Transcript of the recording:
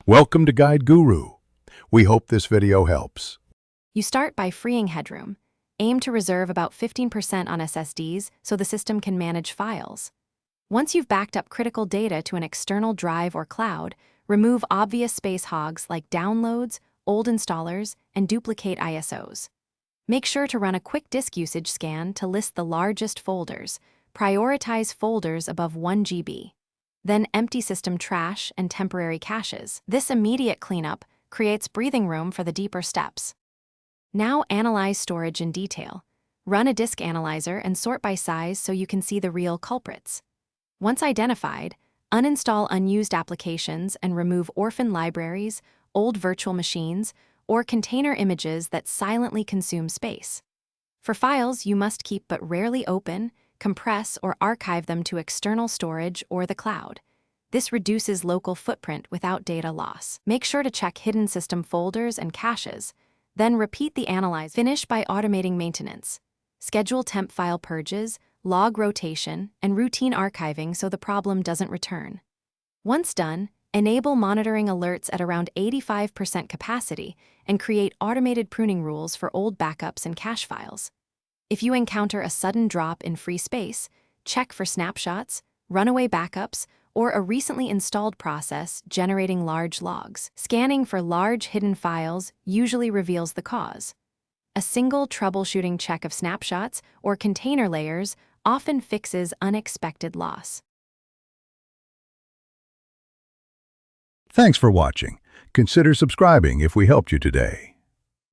Welcome to Guide Guru. We hope this video helps. You start by freeing headroom. Aim to reserve about 15% on SSDs so the system can manage files. Once you've backed up critical data to an external drive or cloud, remove obvious space hogs like downloads, old installers, and duplicate ISOs. Make sure to run a quick disk usage scan to list the largest folders. Prioritize folders above 1 GB. Then empty system trash and temporary caches. This immediate cleanup creates breathing room for the deeper steps. Now analyze storage in detail. Run a disk analyzer and sort by size so you can see the real culprits. Once identified, uninstall unused applications and remove orphan libraries, old virtual machines, or container images that silently consume space. For files you must keep but rarely open, compress or archive them to external storage or the cloud. This reduces local footprint without data loss. Make sure to check hidden system folders and caches, then repeat the analyze. Finish by automating maintenance. Schedule temp file purges, log rotation, and routine archiving so the problem doesn't return. Once done, enable monitoring alerts at around 85% capacity and create automated pruning rules for old backups and cache files. If you encounter a sudden drop in free space, check for snapshots, runaway backups, or a recently installed process generating large logs. Scanning for large hidden files usually reveals the cause. A single troubleshooting check of snapshots or container layers often fixes unexpected loss. Thanks for watching. Consider subscribing if we helped you today.